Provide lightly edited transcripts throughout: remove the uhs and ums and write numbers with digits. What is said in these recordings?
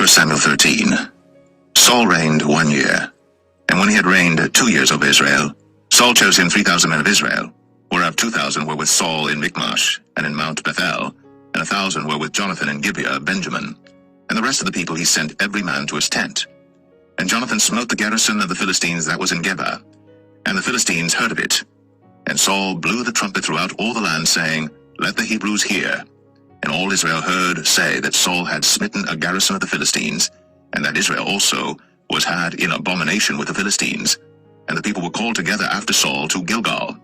1 Samuel 13. Saul reigned 1 year, and when he had reigned 2 years over Israel, Saul chose him 3,000 men of Israel, whereof 2,000 were with Saul in Michmash and in Mount Bethel, and 1,000 were with Jonathan in Gibeah of Benjamin. And the rest of the people he sent every man to his tent. And Jonathan smote the garrison of the Philistines that was in Gibeah, and the Philistines heard of it. And Saul blew the trumpet throughout all the land, saying, Let the Hebrews hear. And all Israel heard say that Saul had smitten a garrison of the Philistines, and that Israel also was had in abomination with the Philistines. And the people were called together after Saul to Gilgal.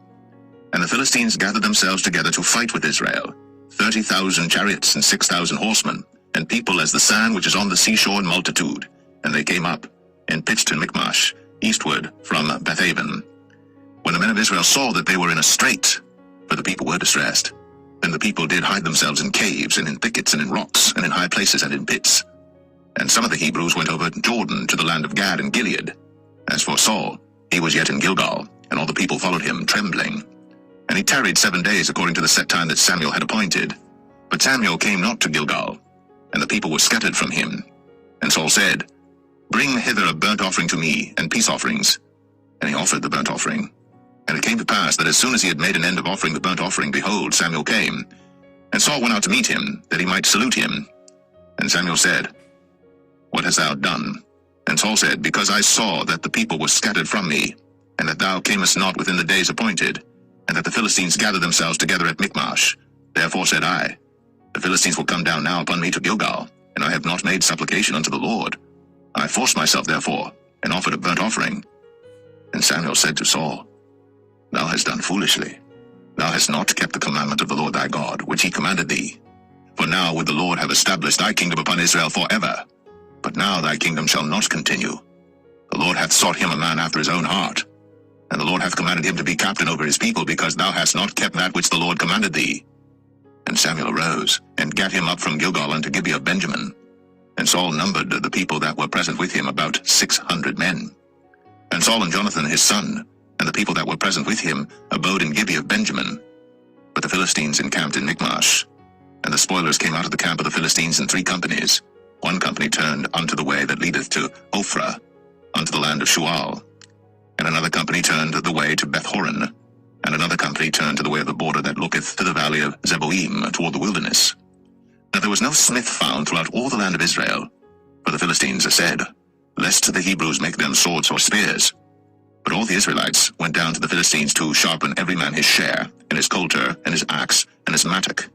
And the Philistines gathered themselves together to fight with Israel, 30,000 chariots and 6,000 horsemen, and people as the sand which is on the seashore in multitude. And they came up, and pitched in Michmash, eastward from Bethaven. When the men of Israel saw that they were in a strait, for the people were distressed, then the people did hide themselves in caves, and in thickets, and in rocks, and in high places, and in pits. And some of the Hebrews went over Jordan to the land of Gad and Gilead. As for Saul, he was yet in Gilgal, and all the people followed him, trembling. And he tarried 7 days according to the set time that Samuel had appointed. But Samuel came not to Gilgal, and the people were scattered from him. And Saul said, Bring hither a burnt offering to me, and peace offerings. And he offered the burnt offering. And it came to pass that as soon as he had made an end of offering the burnt offering, behold, Samuel came. And Saul went out to meet him, that he might salute him. And Samuel said, What hast thou done? And Saul said, Because I saw that the people were scattered from me, and that thou camest not within the days appointed, and that the Philistines gathered themselves together at Michmash. Therefore said I, The Philistines will come down now upon me to Gilgal, and I have not made supplication unto the Lord. I forced myself therefore, and offered a burnt offering. And Samuel said to Saul, Thou hast done foolishly. Thou hast not kept the commandment of the Lord thy God, which he commanded thee. For now would the Lord have established thy kingdom upon Israel forever. But now thy kingdom shall not continue. The Lord hath sought him a man after his own heart. And the Lord hath commanded him to be captain over his people, because thou hast not kept that which the Lord commanded thee. And Samuel arose, and gat him up from Gilgal unto Gibeah of Benjamin. And Saul numbered the people that were present with him about 600 men. And Saul and Jonathan his son, and the people that were present with him, abode in Gibeah of Benjamin. But the Philistines encamped in Michmash. And the spoilers came out of the camp of the Philistines in 3 companies. One company turned unto the way that leadeth to Ophrah, unto the land of Shual. And another company turned the way to Bethhoron. And another company turned to the way of the border that looketh to the valley of Zeboim, toward the wilderness. Now there was no smith found throughout all the land of Israel. For the Philistines said, Lest the Hebrews make them swords or spears. But all the Israelites went down to the Philistines to sharpen every man his share, and his coulter, and his axe, and his mattock.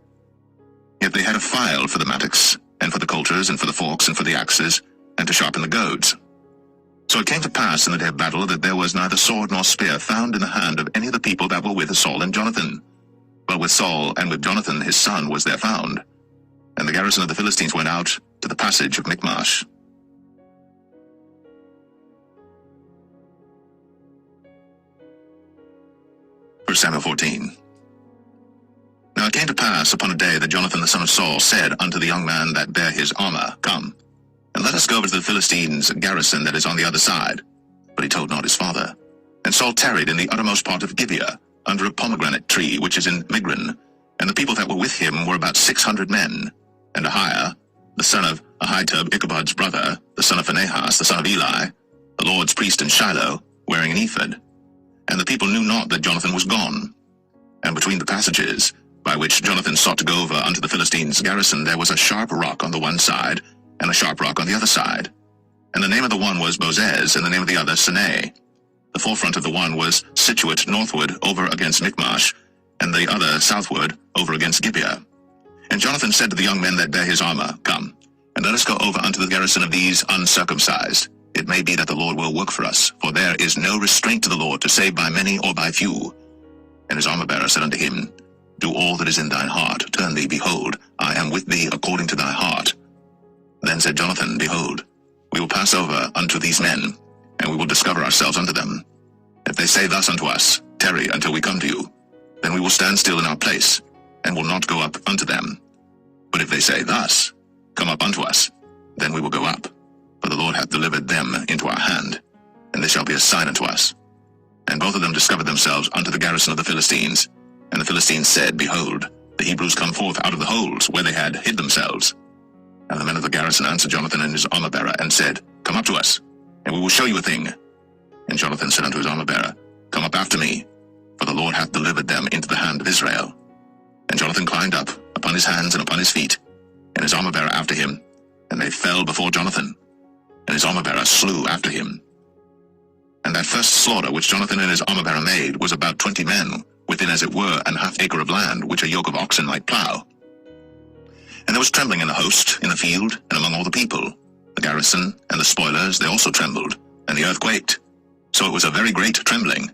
Yet they had a file for the mattocks, and for the coulters, and for the forks, and for the axes, and to sharpen the goads. So it came to pass in the day of battle that there was neither sword nor spear found in the hand of any of the people that were with Saul and Jonathan. But with Saul and with Jonathan his son was there found. And the garrison of the Philistines went out to the passage of Michmash. 1 Samuel 14. Now it came to pass upon a day that Jonathan the son of Saul said unto the young man that bare his armor, Come, and let us go over to the Philistines' garrison that is on the other side. But he told not his father. And Saul tarried in the uttermost part of Gibeah, under a pomegranate tree which is in Migron. And the people that were with him were about 600 men. And Ahiah, the son of Ahitub, Ichabod's brother, the son of Phinehas, the son of Eli, the Lord's priest in Shiloh, wearing an ephod. And the people knew not that Jonathan was gone. And between the passages, by which Jonathan sought to go over unto the Philistines' garrison, there was a sharp rock on the one side, and a sharp rock on the other side. And the name of the one was Bozez, and the name of the other Sinai. The forefront of the one was situate northward over against Michmash, and the other southward over against Gibeah. And Jonathan said to the young men that bare his armor, Come, and let us go over unto the garrison of these uncircumcised. It may be that the Lord will work for us, for there is no restraint to the Lord to save by many or by few. And his armor-bearer said unto him, Do all that is in thine heart, turn thee, behold, I am with thee according to thy heart. Then said Jonathan, Behold, we will pass over unto these men, and we will discover ourselves unto them. If they say thus unto us, Tarry until we come to you, then we will stand still in our place, and will not go up unto them. But if they say thus, Come up unto us, then we will go up. For the Lord hath delivered them into our hand, and this shall be a sign unto us. And both of them discovered themselves unto the garrison of the Philistines. And the Philistines said, Behold, the Hebrews come forth out of the holes where they had hid themselves. And the men of the garrison answered Jonathan and his armor-bearer, and said, Come up to us, and we will show you a thing. And Jonathan said unto his armor-bearer, Come up after me, for the Lord hath delivered them into the hand of Israel. And Jonathan climbed up upon his hands and upon his feet, and his armor-bearer after him, and they fell before Jonathan, and his armor-bearer slew after him. And that first slaughter which Jonathan and his armor-bearer made was about 20 men, within as it were an half acre of land, which a yoke of oxen might plough. And there was trembling in the host, in the field, and among all the people. The garrison and the spoilers, they also trembled, and the earth quaked. So it was a very great trembling.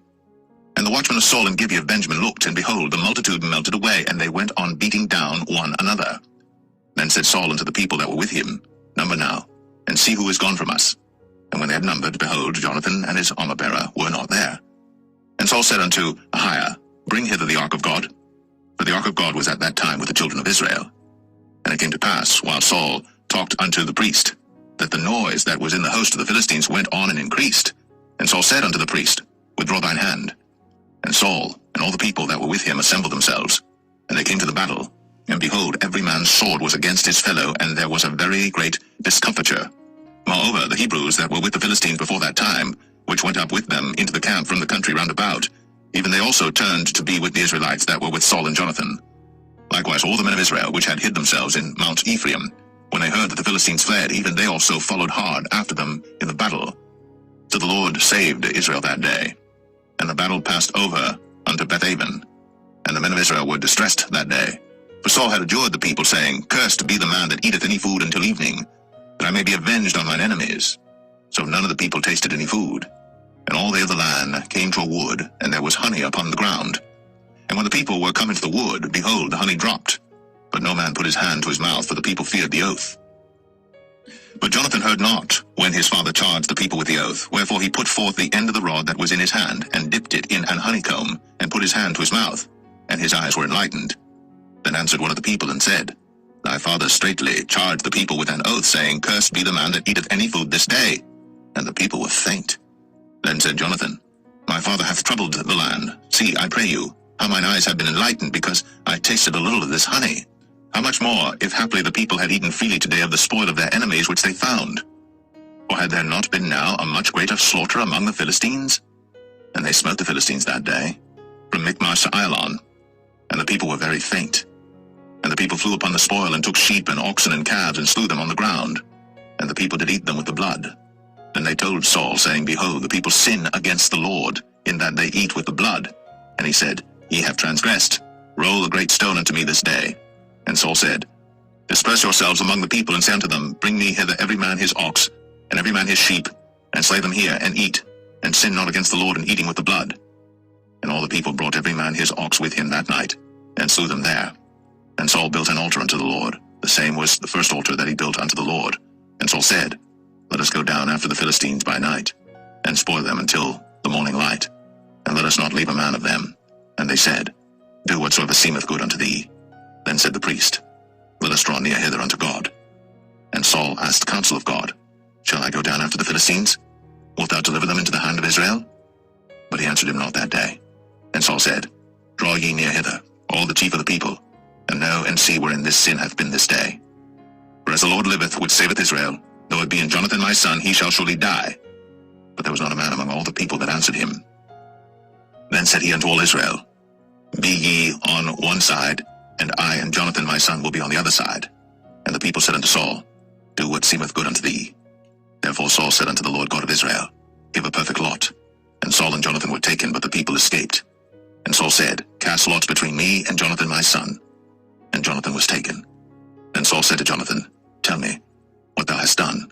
And the watchmen of Saul and Gibeah of Benjamin looked, and behold, the multitude melted away, and they went on beating down one another. Then said Saul unto the people that were with him, Number now, and see who is gone from us. And when they had numbered, behold, Jonathan and his armor-bearer were not there. And Saul said unto Ahiah, Bring hither the ark of God. For the ark of God was at that time with the children of Israel. And it came to pass, while Saul talked unto the priest, that the noise that was in the host of the Philistines went on and increased. And Saul said unto the priest, Withdraw thine hand. And Saul and all the people that were with him assembled themselves, and they came to the battle. And behold, every man's sword was against his fellow, and there was a very great discomfiture. Moreover, the Hebrews that were with the Philistines before that time, which went up with them into the camp from the country round about, even they also turned to be with the Israelites that were with Saul and Jonathan. Likewise all the men of Israel, which had hid themselves in Mount Ephraim, when they heard that the Philistines fled, even they also followed hard after them in the battle. So the Lord saved Israel that day. And the battle passed over unto Bethaven. And the men of Israel were distressed that day. For Saul had adjured the people, saying, Cursed be the man that eateth any food until evening, that I may be avenged on mine enemies. So none of the people tasted any food. And all they of the land came to a wood, and there was honey upon the ground. And when the people were come into the wood, behold, the honey dropped. But no man put his hand to his mouth, for the people feared the oath. But Jonathan heard not, when his father charged the people with the oath. Wherefore he put forth the end of the rod that was in his hand, and dipped it in an honeycomb, and put his hand to his mouth, and his eyes were enlightened. Then answered one of the people, and said, Thy father straitly charged the people with an oath, saying, Cursed be the man that eateth any food this day. And the people were faint. Then said Jonathan, My father hath troubled the land. See, I pray you, how mine eyes have been enlightened, because I tasted a little of this honey. How much more, if haply the people had eaten freely today of the spoil of their enemies which they found? Or had there not been now a much greater slaughter among the Philistines? And they smote the Philistines that day, from Michmash to Ailon, and the people were very faint. And the people flew upon the spoil, and took sheep and oxen and calves, and slew them on the ground. And the people did eat them with the blood. Then they told Saul, saying, Behold, the people sin against the Lord, in that they eat with the blood. And he said, Ye have transgressed. Roll a great stone unto me this day. And Saul said, Disperse yourselves among the people, and say unto them, Bring me hither every man his ox, and every man his sheep, and slay them here, and eat, and sin not against the Lord in eating with the blood. And all the people brought every man his ox with him that night, and slew them there. And Saul built an altar unto the Lord. The same was the first altar that he built unto the Lord. And Saul said, Let us go down after the Philistines by night, and spoil them until the morning light, and let us not leave a man of them. And they said, Do whatsoever seemeth good unto thee. Then said the priest, Let us draw near hither unto God. And Saul asked counsel of God, Shall I go down after the Philistines? Wilt thou deliver them into the hand of Israel? But he answered him not that day. And Saul said, Draw ye near hither, all the chief of the people, and know and see wherein this sin hath been this day. For as the Lord liveth, which saveth Israel, though it be in Jonathan my son, he shall surely die. But there was not a man among all the people that answered him. Then said he unto all Israel, Be ye on one side, and I and Jonathan my son will be on the other side. And the people said unto Saul, Do what seemeth good unto thee. Therefore Saul said unto the Lord God of Israel, Give a perfect lot. And Saul and Jonathan were taken, but the people escaped. And Saul said, Cast lots between me and Jonathan my son. And Jonathan was taken. Then Saul said to Jonathan, Tell me what thou hast done.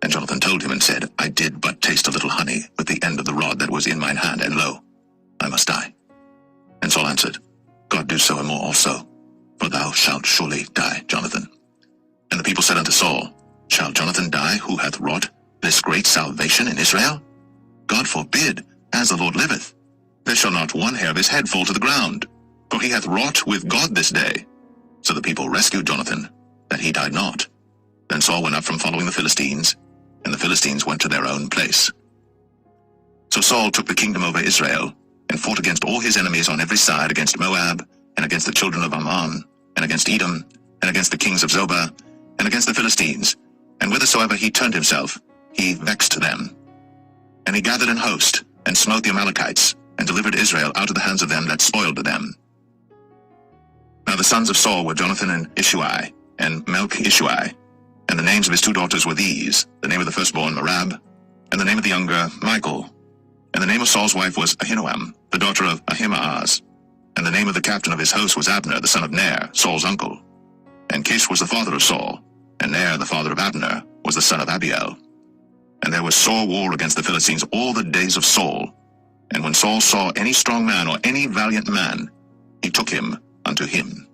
And Jonathan told him, and said, I did but taste a little honey with the end of the rod that was in mine hand, and lo, I must die. And Saul answered, God do so and more also, for thou shalt surely die, Jonathan. And the people said unto Saul, Shall Jonathan die, who hath wrought this great salvation in Israel? God forbid, as the Lord liveth. There shall not one hair of his head fall to the ground, for he hath wrought with God this day. So the people rescued Jonathan, that he died not. Then Saul went up from following the Philistines, and the Philistines went to their own place. So Saul took the kingdom over Israel, and fought against all his enemies on every side, against Moab, and against the children of Ammon, and against Edom, and against the kings of Zobah, and and against the Philistines, and whithersoever he turned himself, he vexed them. And he gathered an host, and smote the Amalekites, and delivered Israel out of the hands of them that spoiled them. Now the sons of Saul were Jonathan and Ishui, and Melch-Ishui, and the names of his two daughters were these, the name of the firstborn Merab, and the name of the younger Michal. And the name of Saul's wife was Ahinoam, the daughter of Ahimaaz. And the name of the captain of his host was Abner, the son of Ner, Saul's uncle. And Kish was the father of Saul, and Ner, the father of Abner, was the son of Abiel. And there was sore war against the Philistines all the days of Saul. And when Saul saw any strong man or any valiant man, he took him unto him.